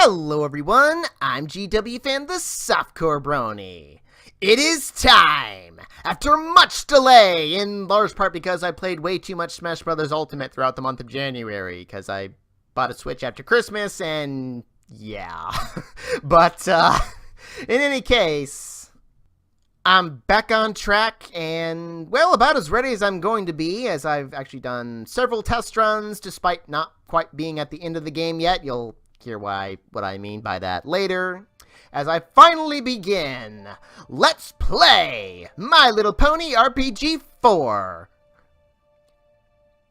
Hello everyone, I'm GWFan the Softcore Brony. It is time! After much delay, in large part because I played way too much Smash Bros. Ultimate throughout the month of January, because I bought a Switch after Christmas, and yeah. But, in any case, I'm back on track, and, well, about as ready as I'm going to be, as I've actually done several test runs, despite not quite being at the end of the game yet. You'll hear what I mean by that later. As I finally begin, let's play My Little Pony RPG 4.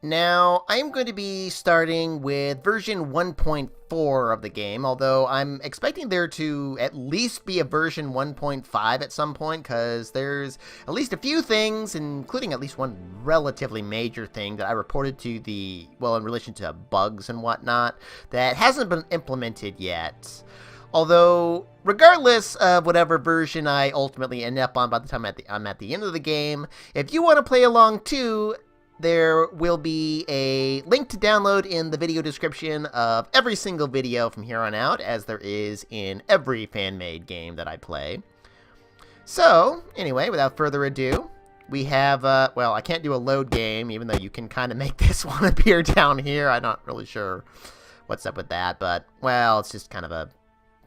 Now, I'm going to be starting with version 1.4 of the game, although I'm expecting there to at least be a version 1.5 at some point, because there's at least a few things, including at least one relatively major thing that I reported to in relation to bugs and whatnot, that hasn't been implemented yet. Although, regardless of whatever version I ultimately end up on by the time I'm at the end of the game, if you want to play along too, there will be a link to download in the video description of every single video from here on out, as there is in every fan-made game that I play. So, anyway, without further ado, we have, I can't do a load game, even though you can kind of make this one appear down here. I'm not really sure what's up with that, but, well, it's just kind of a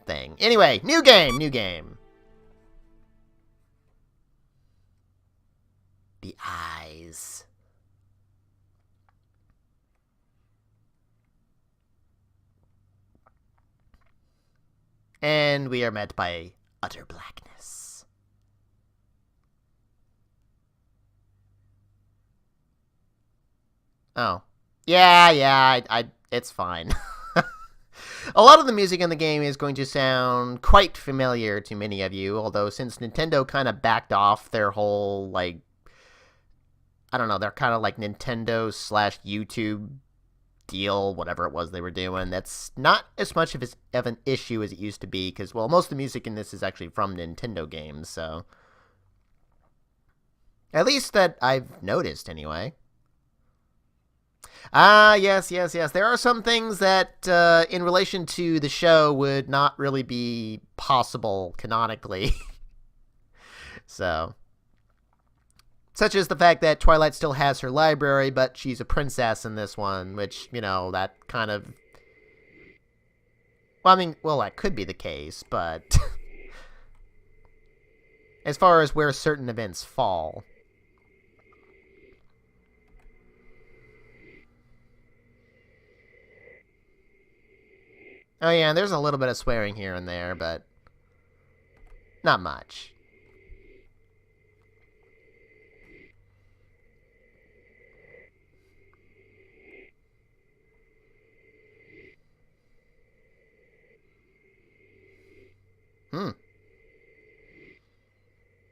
thing. Anyway, new game. The eyes. And we are met by utter blackness. Oh. Yeah, it's fine. A lot of the music in the game is going to sound quite familiar to many of you, although since Nintendo kind of backed off their whole, they're kind of like Nintendo/YouTube deal, whatever it was they were doing, that's not as much of an issue as it used to be, because, well, most of the music in this is actually from Nintendo games, so. At least that I've noticed, anyway. Yes. There are some things that, in relation to the show, would not really be possible canonically. So. Such as the fact that Twilight still has her library, but she's a princess in this one, which, that kind of. That could be the case, but. As far as where certain events fall. Oh yeah, there's a little bit of swearing here and there, but not much.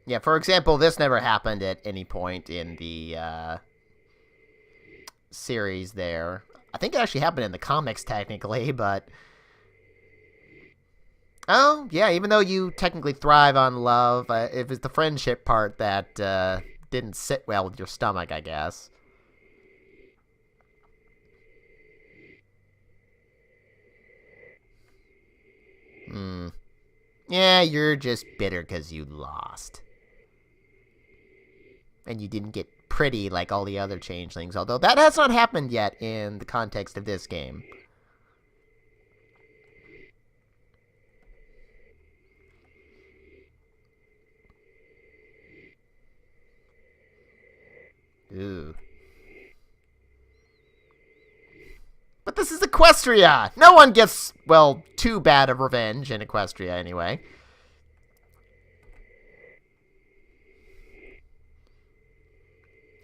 Yeah, for example, this never happened at any point in the series there. I think it actually happened in the comics, technically, but. Oh, yeah, even though you technically thrive on love, it was the friendship part that didn't sit well with your stomach, I guess. Yeah, you're just bitter because you lost. And you didn't get pretty like all the other changelings, although that has not happened yet in the context of this game. Ooh. But this is Equestria! No one gets, too bad of revenge in Equestria, anyway.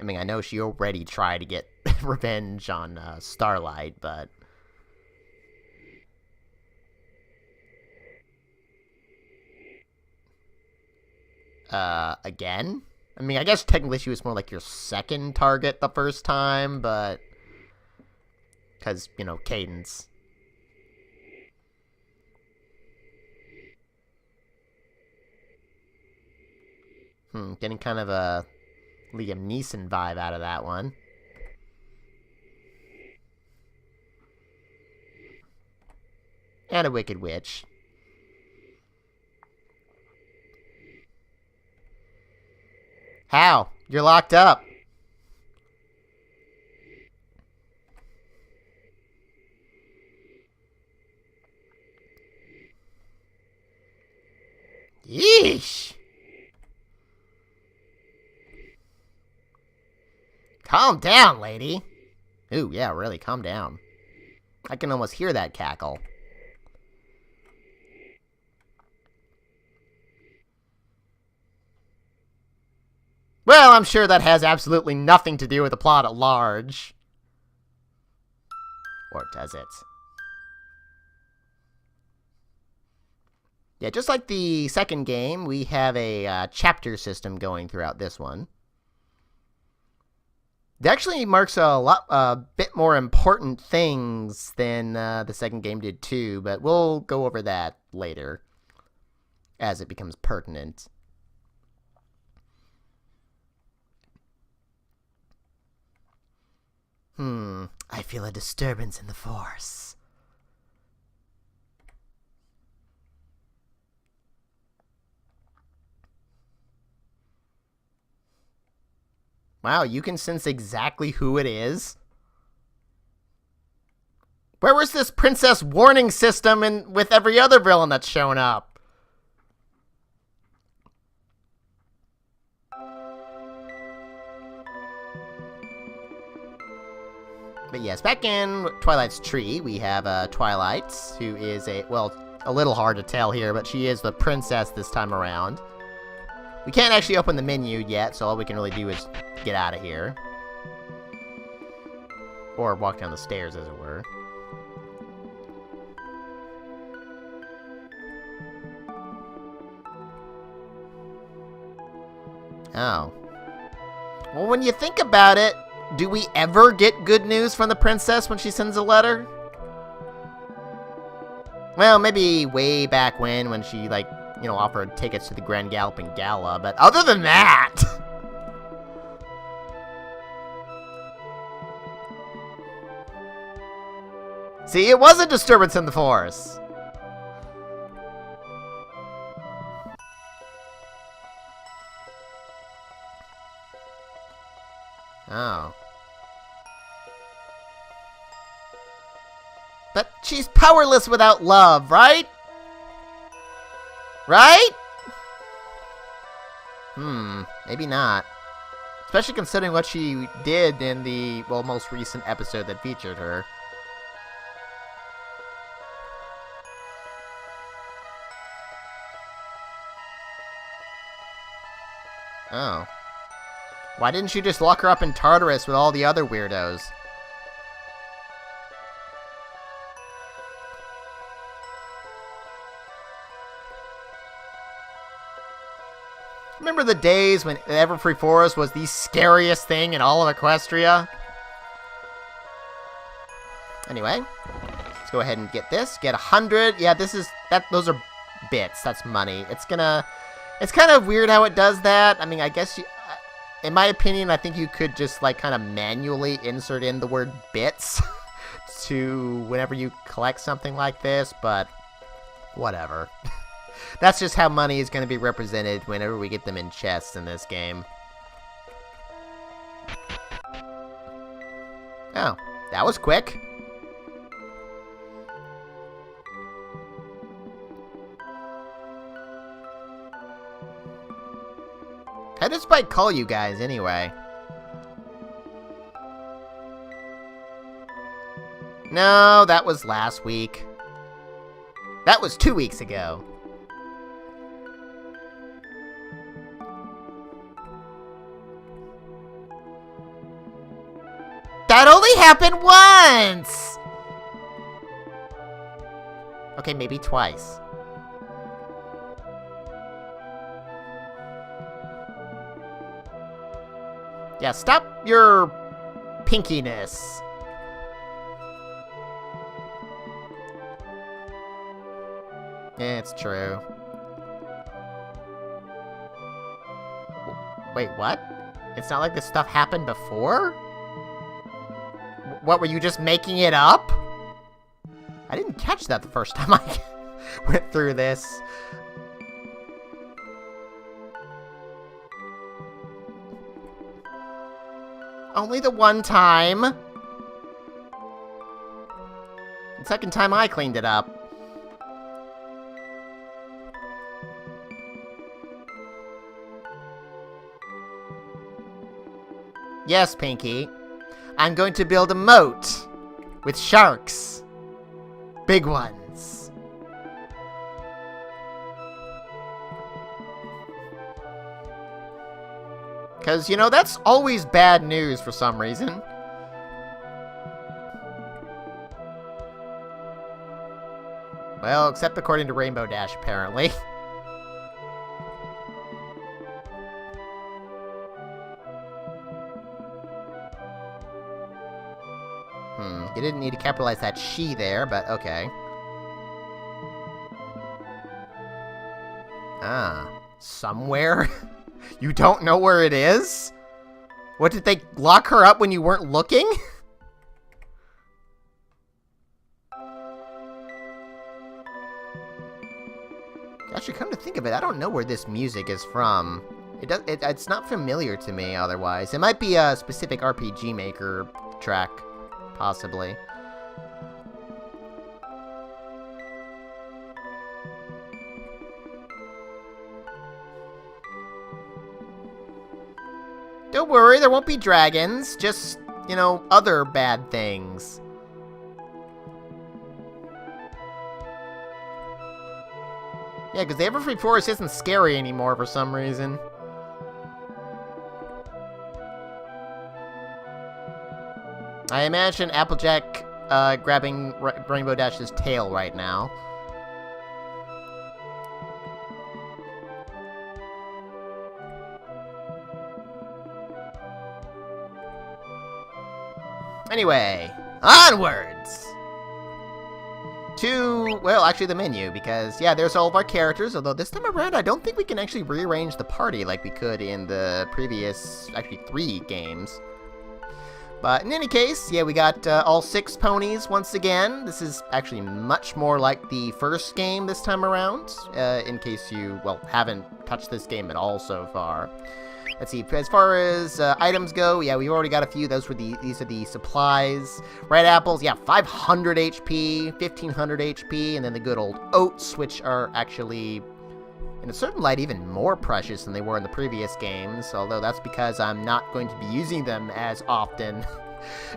I know she already tried to get revenge on Starlight, but. Again? I guess technically she was more like your second target the first time, but. Because, Cadence. Getting kind of a Liam Neeson vibe out of that one. And a wicked witch. How? You're locked up. Yeesh. Calm down, lady. Ooh, yeah, really, calm down. I can almost hear that cackle. Well, I'm sure that has absolutely nothing to do with the plot at large. Or does it? Yeah, just like the second game, we have a chapter system going throughout this one. It actually marks a bit more important things than the second game did too, but we'll go over that later as it becomes pertinent. I feel a disturbance in the Force. Wow, you can sense exactly who it is? Where was this princess warning system with every other villain that's shown up? But yes, back in Twilight's tree, we have Twilight, who is a little hard to tell here, but she is the princess this time around. We can't actually open the menu yet, so all we can really do is get out of here. Or walk down the stairs, as it were. Oh. Well, when you think about it, do we ever get good news from the princess when she sends a letter? Well, maybe way back when she, offered tickets to the Grand Galloping Gala, but other than that... See, it was a disturbance in the Force. Oh. But she's powerless without love, right? Right? Maybe not. Especially considering what she did in the, most recent episode that featured her. Oh. Why didn't you just lock her up in Tartarus with all the other weirdos? Remember the days when the Everfree Forest was the scariest thing in all of Equestria? Anyway, let's go ahead and get this. Get 100. Yeah, those are bits. That's money. It's kind of weird how it does that. I mean, I guess in my opinion, I think you could just kind of manually insert in the word bits to whenever you collect something like this, but whatever. That's just how money is going to be represented whenever we get them in chests in this game. Oh, that was quick. How does Spike call you guys, anyway? No, that was last week. That was 2 weeks ago. That only happened once! Okay, maybe twice. Yeah, stop your pinkiness. Yeah, it's true. Wait, what? It's not like this stuff happened before? What, were you just making it up? I didn't catch that the first time I went through this. Only the one time. The second time I cleaned it up. Yes, Pinky. I'm going to build a moat with sharks. Big ones. Because, you know, that's always bad news for some reason. Well, except according to Rainbow Dash, apparently. You didn't need to capitalize that she there, but okay. Ah, somewhere? You don't know where it is? What, did they lock her up when you weren't looking? Actually, come to think of it, I don't know where this music is from. It's not familiar to me otherwise. It might be a specific RPG Maker track, possibly. Don't worry, there won't be dragons, just, you know, other bad things. Yeah, because the Everfree Forest isn't scary anymore for some reason. I imagine Applejack grabbing Rainbow Dash's tail right now. Anyway, onwards! To, well, actually the menu, because, yeah, there's all of our characters, although this time around I don't think we can actually rearrange the party like we could in the previous, actually 3 games. But in any case, yeah, we got all 6 ponies once again. This is actually much more like the first game this time around, in case you, well, haven't touched this game at all so far. Let's see, as far as items go, yeah, we already got a few. These are the supplies. Red apples, yeah, 500 HP, 1500 HP, and then the good old oats, which are actually, in a certain light, even more precious than they were in the previous games, although that's because I'm not going to be using them as often.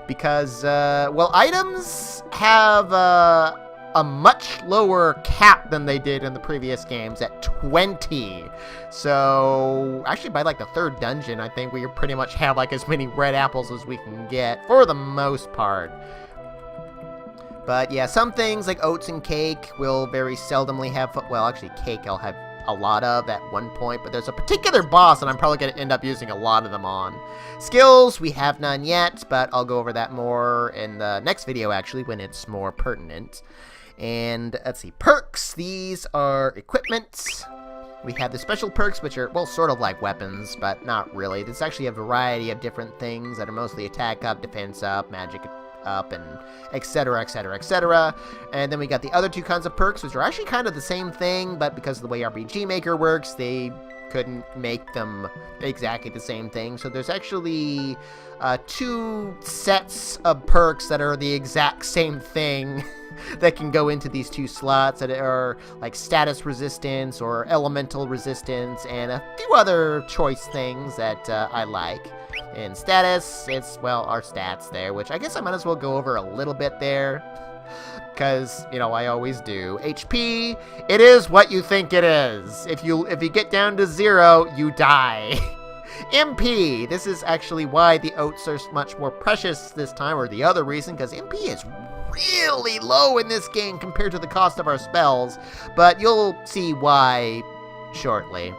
Because, well, items have a much lower cap than they did in the previous games at 20. So, actually by like the 3rd dungeon, I think we pretty much have like as many red apples as we can get, for the most part. But yeah, some things like oats and cake will very seldomly have, well, actually cake I'll have a lot of at one point, but there's a particular boss that I'm probably going to end up using a lot of them on. Skills, we have none yet, but I'll go over that more in the next video, actually, when it's more pertinent. And let's see, perks. These are equipment. We have the special perks, which are, well, sort of like weapons, but not really. There's actually a variety of different things that are mostly attack up, defense up, magic up, and etc, etc, etc. And then we got the other 2 kinds of perks, which are actually kind of the same thing, but because of the way RPG Maker works, they couldn't make them exactly the same thing. So there's actually 2 sets of perks that are the exact same thing that can go into these 2 slots that are like status resistance or elemental resistance and a few other choice things that I like. In status, it's, well, our stats there, which I guess I might as well go over a little bit there, because, you know, I always do. HP, it is what you think it is. If you get down to 0, you die. MP, this is actually why the oats are much more precious this time, or the other reason, because MP is really low in this game compared to the cost of our spells, but you'll see why shortly.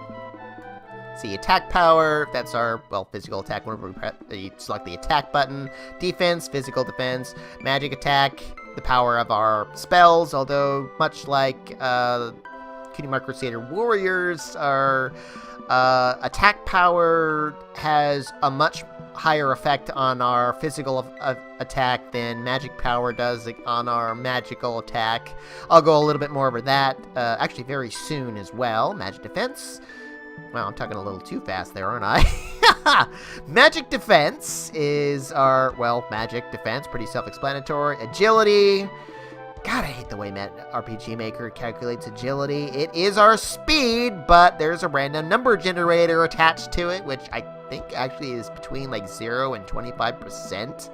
See, attack power, that's our, well, physical attack whenever we select the attack button. Defense, physical defense. Magic attack, the power of our spells, although much like Cutie Mark Crusader Warriors, our attack power has a much higher effect on our physical attack than magic power does on our magical attack. I'll go a little bit more over that actually very soon as well. Magic defense. Well, I'm talking a little too fast there, aren't I? Magic defense is our, well, magic defense, pretty self-explanatory. Agility. God, I hate the way RPG Maker calculates agility. It is our speed, but there's a random number generator attached to it, which I think actually is between like 0 and 25%,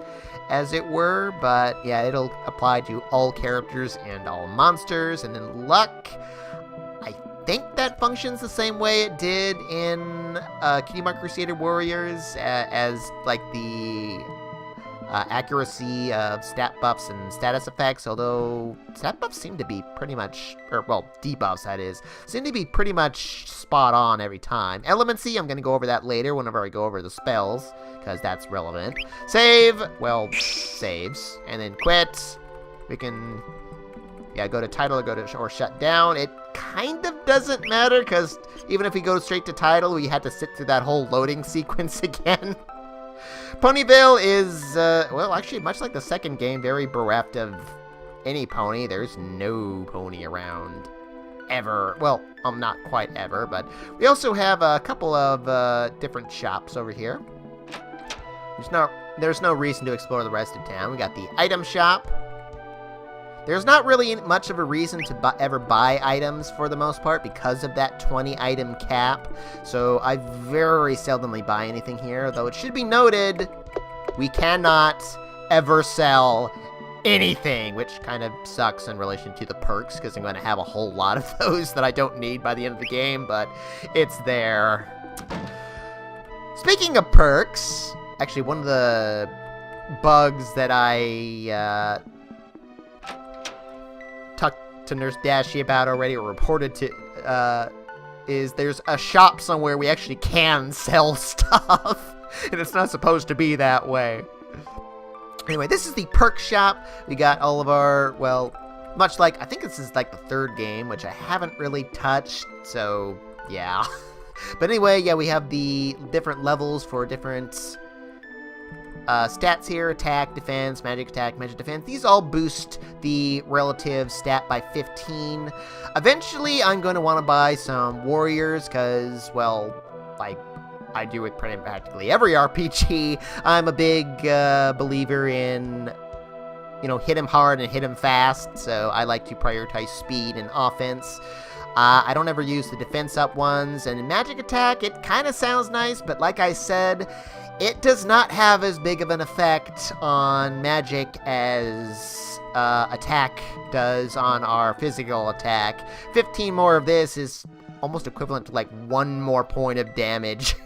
as it were. But yeah, it'll apply to all characters and all monsters. And then luck, I think that functions the same way it did in Cutie Mark Crusader Warriors, as like the accuracy of stat buffs and status effects, although stat buffs seem to be pretty much, or well, debuffs that is, seem to be pretty much spot on every time. Elemency, I'm going to go over that later whenever I go over the spells, because that's relevant. Save, well, saves, and then quit. We can, yeah, go to title or or shut down. It kind of doesn't matter, because even if we go straight to title, we had to sit through that whole loading sequence again. Ponyville is, well, actually, much like the second game, very bereft of any pony. There's no pony around ever. Well, not quite ever, but we also have a couple of different shops over here. There's no reason to explore the rest of town. We got the item shop. There's not really much of a reason to ever buy items for the most part because of that 20 item cap. So I very seldomly buy anything here, though it should be noted we cannot ever sell anything, which kind of sucks in relation to the perks because I'm going to have a whole lot of those that I don't need by the end of the game, but it's there. Speaking of perks, actually one of the bugs that I talked to Nurse Dashie about already, or reported to, is there's a shop somewhere we actually can sell stuff, and it's not supposed to be that way. Anyway, this is the perk shop. We got all of our, well, much like, I think this is like the third game, which I haven't really touched, so yeah. But anyway, yeah, we have the different levels for different stats here: attack, defense, magic defense. These all boost the relative stat by 15. Eventually, I'm going to want to buy some warriors because, well, like I do with practically every RPG, I'm a big believer in, you know, hit him hard and hit him fast, so I like to prioritize speed and offense. I don't ever use the defense up ones, and in magic attack, it kind of sounds nice, but like I said, it does not have as big of an effect on magic as attack does on our physical attack. 15 more of this is almost equivalent to like 1 more point of damage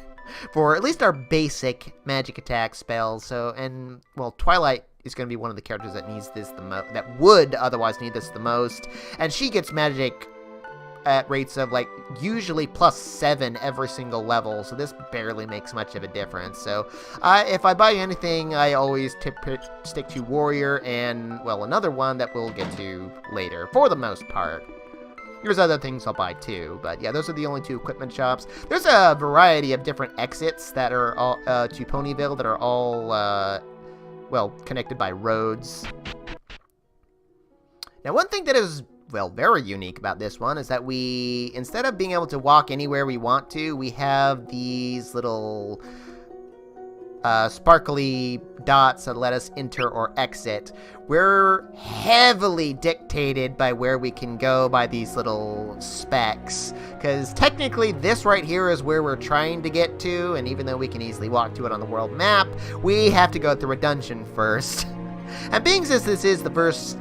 for at least our basic magic attack spells. So, and well, Twilight is going to be one of the characters that needs this the most, that would otherwise need this the most, and she gets magic at rates of like usually +7 every single level, so this barely makes much of a difference. So if I buy anything, I always stick to warrior and, well, another one that we'll get to later for the most part. There's other things I'll buy too, but yeah, those are the only 2 equipment shops. There's a variety of different exits that are all to Ponyville that are all well, connected by roads. Now, one thing that is, well, very unique about this one is that we, instead of being able to walk anywhere we want to, we have these little sparkly dots that let us enter or exit. We're heavily dictated by where we can go by these little specks, because technically this right here is where we're trying to get to, and even though we can easily walk to it on the world map, we have to go through a dungeon first. And being as this is the first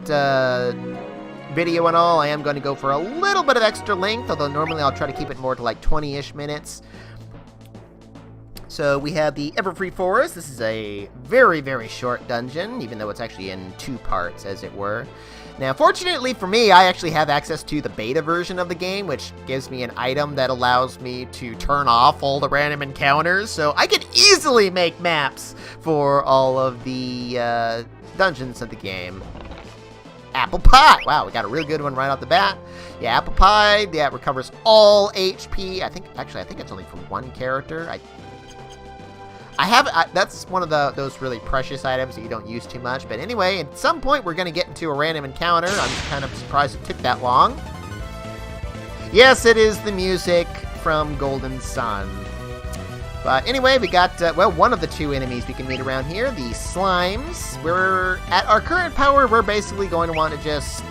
video and all, I am going to go for a little bit of extra length, although normally I'll try to keep it more to like 20-ish minutes. So we have the Everfree Forest. This is a very, very short dungeon, even though it's actually in 2 parts, as it were. Now, fortunately for me, I actually have access to the beta version of the game, which gives me an item that allows me to turn off all the random encounters, so I can easily make maps for all of the dungeons of the game. Apple Pie. Wow, we got a real good one right off the bat. Yeah, Apple Pie. Yeah, it recovers all HP. I think it's only for one character. That's one of those really precious items that you don't use too much. But anyway, at some point we're going to get into a random encounter. I'm kind of surprised it took that long. Yes, it is the music from Golden Sun. But anyway, we got, one of the two enemies we can meet around here, the slimes. We're, at our current power, we're basically going to want to just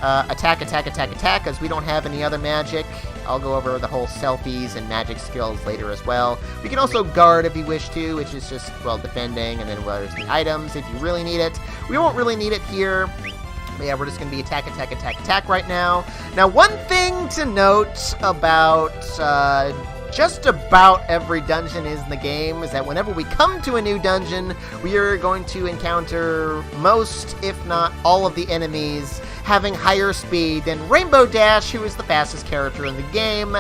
attack, because we don't have any other magic. I'll go over the whole selfies and magic skills later as well. We can also guard if you wish to, which is just, well, defending, and then there's the items if you really need it. We won't really need it here. But yeah, we're just going to be attack right now. Now, one thing to note about just about every dungeon in the game is that whenever we come to a new dungeon, we are going to encounter most, if not all of the enemies having higher speed than Rainbow Dash, who is the fastest character in the game.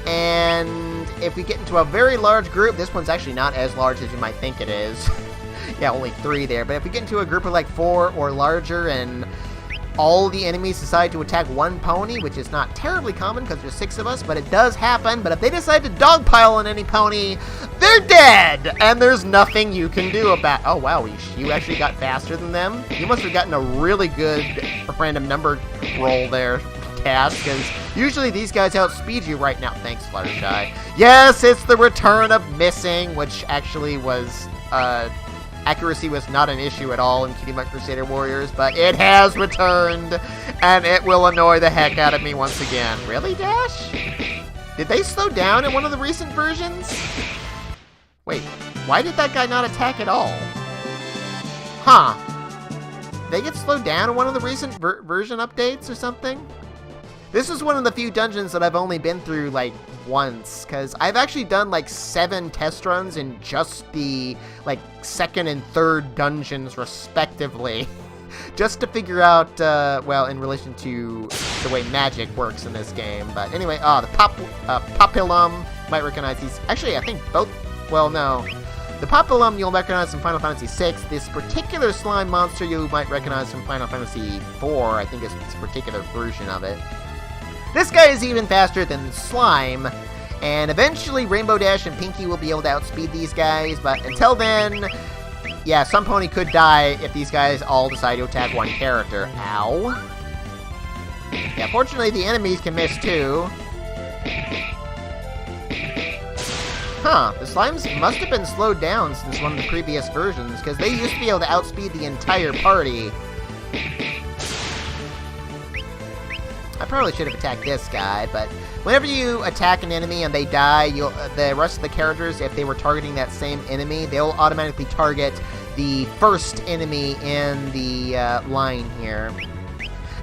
And if we get into a very large group, this one's actually not as large as you might think it is. Yeah, only 3 there. But if we get into a group of like 4 or larger and all the enemies decide to attack one pony, which is not terribly common because there's 6 of us, but it does happen. But if they decide to dogpile on any pony, they're dead! And there's nothing you can do about it. Oh, wow, you actually got faster than them? You must have gotten a really good random number roll there, Cass, because usually these guys outspeed you right now. Thanks, Fluttershy. Yes, it's the return of missing, which actually was, accuracy was not an issue at all in Cutie Mark Crusader Warriors, but it has returned, and it will annoy the heck out of me once again. Really, Dash? Did they slow down in one of the recent versions? Wait, why did that guy not attack at all? Huh. They get slowed down in one of the recent version updates or something? This is one of the few dungeons that I've only been through, like, once, because I've actually done, like, 7 test runs in just the, like, 2nd and 3rd dungeons, respectively, just to figure out, well, in relation to the way magic works in this game. But anyway, the Populum, might recognize these. Actually, I think both, well, no. The Populum you'll recognize from Final Fantasy VI. This particular slime monster you might recognize from Final Fantasy IV, I think is this particular version of it. This guy is even faster than Slime, and eventually Rainbow Dash and Pinky will be able to outspeed these guys, but until then, yeah, some pony could die if these guys all decide to attack one character. Ow. Yeah, fortunately the enemies can miss too. Huh, the slimes must have been slowed down since one of the previous versions, because they used to be able to outspeed the entire party. I probably should have attacked this guy, but whenever you attack an enemy and they die, the rest of the characters, if they were targeting that same enemy, they'll automatically target the first enemy in the line here.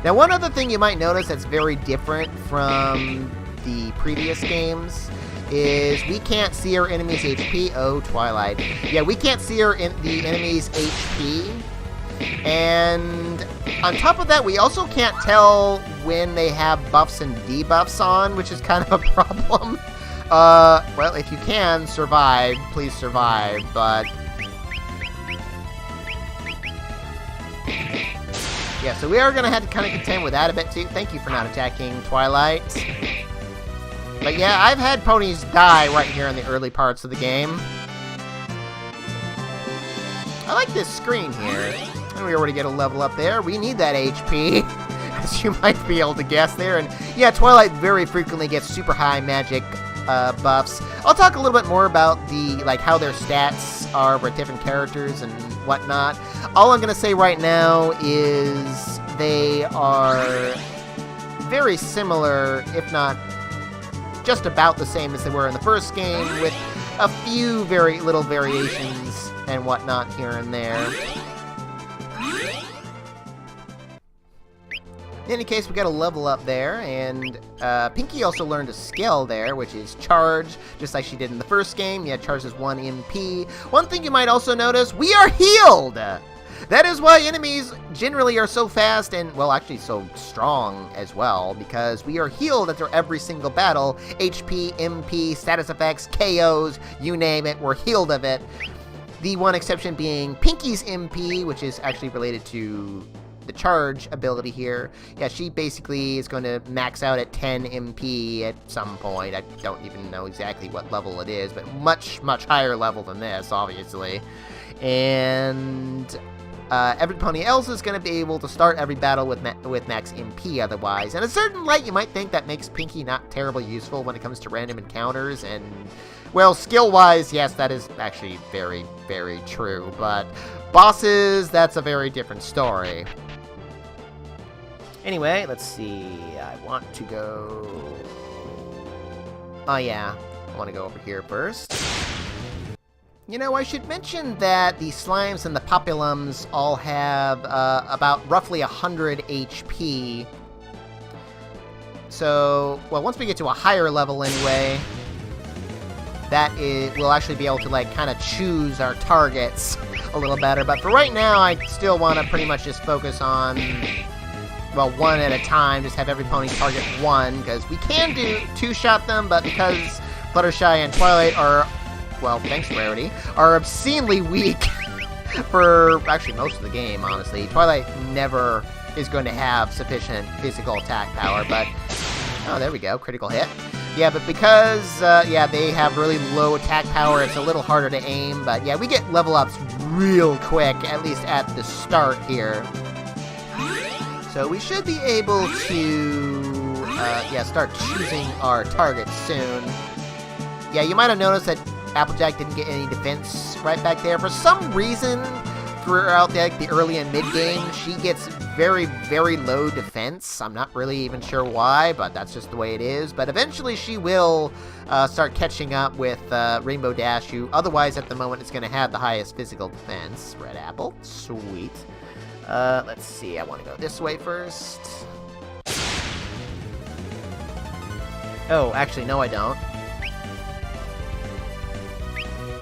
Now, one other thing you might notice that's very different from the previous games is we can't see our enemy's HP. Oh, Twilight. Yeah, we can't see the enemy's HP. And on top of that, we also can't tell when they have buffs and debuffs on, which is kind of a problem. Well, if you can survive, please survive, but yeah, so we are going to have to kind of contend with that a bit too. Thank you for not attacking, Twilight. But yeah, I've had ponies die right here in the early parts of the game. I like this screen here. And we already get a level up there. We need that HP, as you might be able to guess there. And yeah, Twilight very frequently gets super high magic buffs. I'll talk a little bit more about how their stats are for different characters and whatnot. All I'm going to say right now is they are very similar, if not just about the same as they were in the first game, with a few very little variations and whatnot here and there. In any case, we got a level up there, and Pinky also learned a skill there, which is Charge, just like she did in the first game. Yeah, Charge is 1 MP. One thing you might also notice, we are healed! That is why enemies generally are so fast and, well, actually so strong as well, because we are healed after every single battle. HP, MP, status effects, KOs, you name it, we're healed of it. The one exception being Pinky's MP, which is actually related to the charge ability here, yeah, she basically is going to max out at 10 MP at some point. I don't even know exactly what level it is, but much, much higher level than this, obviously. And every pony else is going to be able to start every battle with max MP otherwise. And a certain light, you might think that makes Pinky not terribly useful when it comes to random encounters, and, well, skill-wise, yes, that is actually very, very true. But bosses, that's a very different story. Anyway, let's see. I want to go... Oh, yeah. I want to go over here first. You know, I should mention that the slimes and the populums all have about roughly 100 HP. So, well, once we get to a higher level anyway, we'll actually be able to, like, kind of choose our targets a little better. But for right now, I still want to pretty much just focus on, well, one at a time. Just have every pony target one, because we can do two-shot them, but because Fluttershy and Twilight are... well, thanks Rarity, are obscenely weak for actually most of the game, honestly. Twilight never is going to have sufficient physical attack power, but... oh, there we go, critical hit. Yeah, but because, yeah, they have really low attack power, it's a little harder to aim, but yeah, we get level ups real quick, at least at the start here. So we should be able to, yeah, start choosing our targets soon. Yeah, you might have noticed that Applejack didn't get any defense right back there. For some reason, throughout the early and mid-game, she gets very, very low defense. I'm not really even sure why, but that's just the way it is. But eventually she will start catching up with Rainbow Dash, who otherwise at the moment is going to have the highest physical defense. Red Apple. Sweet. Let's see. I want to go this way first. Oh, actually, no, I don't.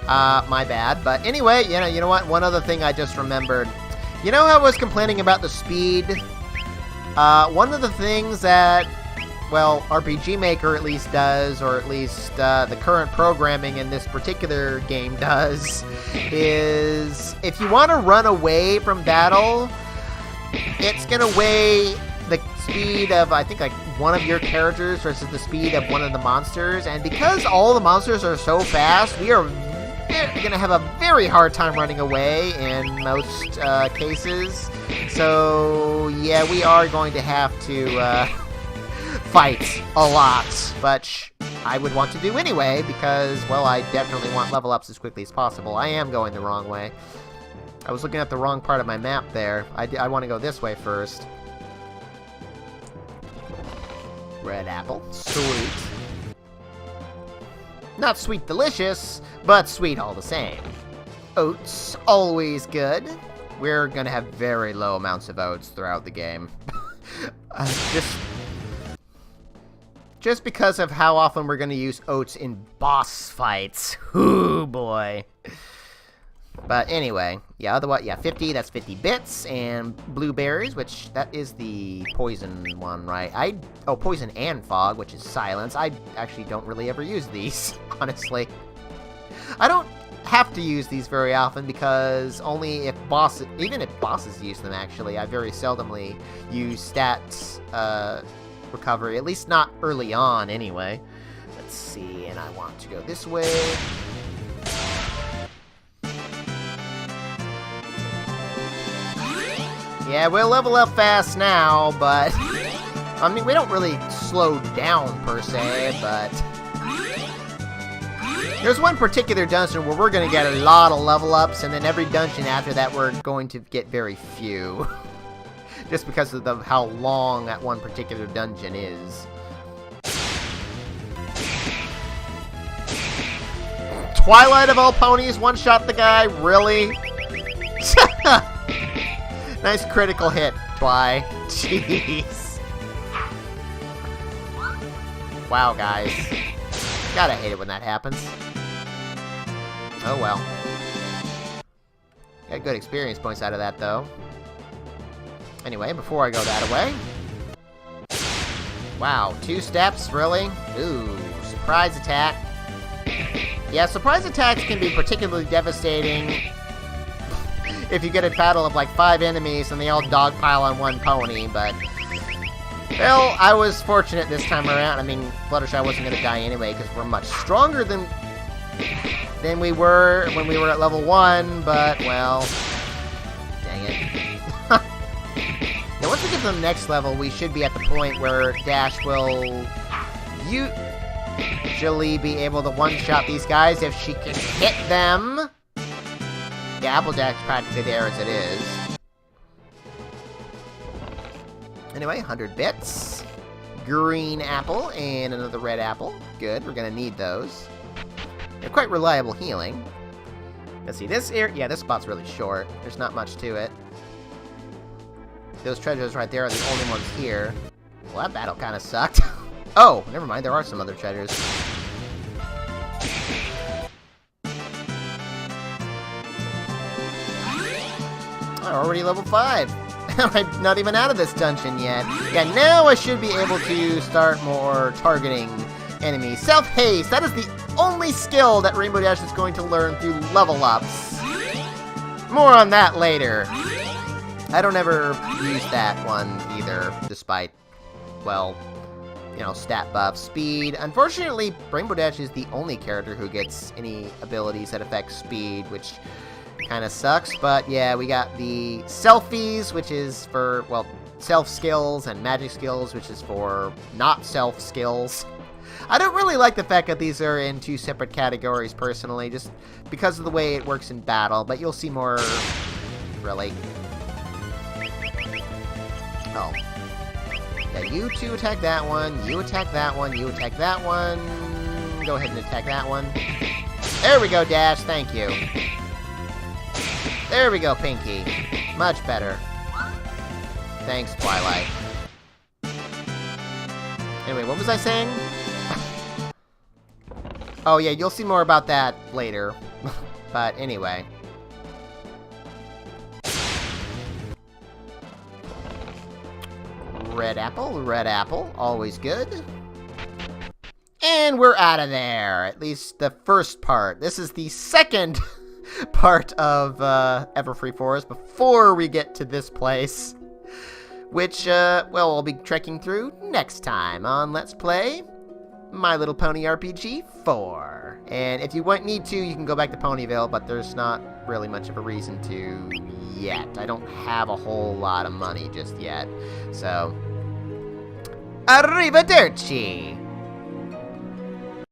My bad. But anyway, you know what? One other thing I just remembered. You know how I was complaining about the speed? One of the things that, well, RPG Maker at least does, or at least the current programming in this particular game does, is if you want to run away from battle, it's going to weigh the speed of, I think, like, one of your characters versus the speed of one of the monsters. And because all the monsters are so fast, we are going to have a very hard time running away in most cases. So, yeah, we are going to have to fight a lot, but I would want to do anyway because, well, I definitely want level ups as quickly as possible. I am going the wrong way. I was looking at the wrong part of my map there. I want to go this way first. Red apple. Sweet. Not sweet delicious, but sweet all the same. Oats, always good. We're gonna have very low amounts of oats throughout the game. Just because of how often we're gonna use oats in boss fights. Ooh, boy. But anyway, yeah, otherwise, yeah, 50, that's 50 bits, and blueberries, which, that is the poison one, right? Oh, poison and fog, which is silence. I actually don't really ever use these, honestly. I don't have to use these very often, because only if bosses, even if bosses use them, actually, I very seldomly use stats, recovery, at least not early on, anyway. Let's see, and I want to go this way. Yeah, we'll level up fast now, but... I mean, we don't really slow down, per se, but... There's one particular dungeon where we're going to get a lot of level ups, and then every dungeon after that we're going to get very few. Just because of how long that one particular dungeon is. Twilight of all ponies, one-shot the guy? Really? Nice critical hit, Twi. Jeez. Wow, guys. Gotta hate it when that happens. Oh well. Got good experience points out of that, though. Anyway, before I go that away... Wow, 2 steps, really? Ooh, surprise attack. Yeah, surprise attacks can be particularly devastating if you get a battle of like 5 enemies and they all dogpile on one pony, but... Well, I was fortunate this time around. I mean, Fluttershy wasn't going to die anyway, because we're much stronger than we were when we were at level 1, but, well... Dang it. Now, once we get to the next level, we should be at the point where Dash will usually be able to one-shot these guys if she can hit them. Yeah, Applejack's practically there as it is. Anyway, 100 bits. Green apple and another red apple. Good, we're gonna need those. They're quite reliable healing. Let's see, this area... Yeah, this spot's really short. There's not much to it. Those treasures right there are the only ones here. Well, that battle kind of sucked. Oh, never mind, there are some other treasures. I'm already level 5. I'm not even out of this dungeon yet. Yeah, now I should be able to start more targeting enemies. Self-haste, that is the only skill that Rainbow Dash is going to learn through level ups. More on that later. I don't ever use that one either, despite, well, you know, stat buff. Speed. Unfortunately, Rainbow Dash is the only character who gets any abilities that affect speed, which kind of sucks. But yeah, we got the selfies, which is for, well, self skills, and magic skills, which is for not self skills. I don't really like the fact that these are in 2 separate categories, personally, just because of the way it works in battle, but you'll see more, really. Oh. Yeah, you 2 attack that one, you attack that one, you attack that one. Go ahead and attack that one. There we go, Dash, thank you. There we go, Pinky. Much better. Thanks, Twilight. Anyway, what was I saying? Oh yeah, you'll see more about that later. But anyway. Red apple, always good. And we're out of there, at least the first part. This is the second part of Everfree Forest before we get to this place. Which, well, we'll be trekking through next time on Let's Play My Little Pony RPG 4. And if you need to, you can go back to Ponyville, but there's not really much of a reason to yet. I don't have a whole lot of money just yet. So, arrivederci!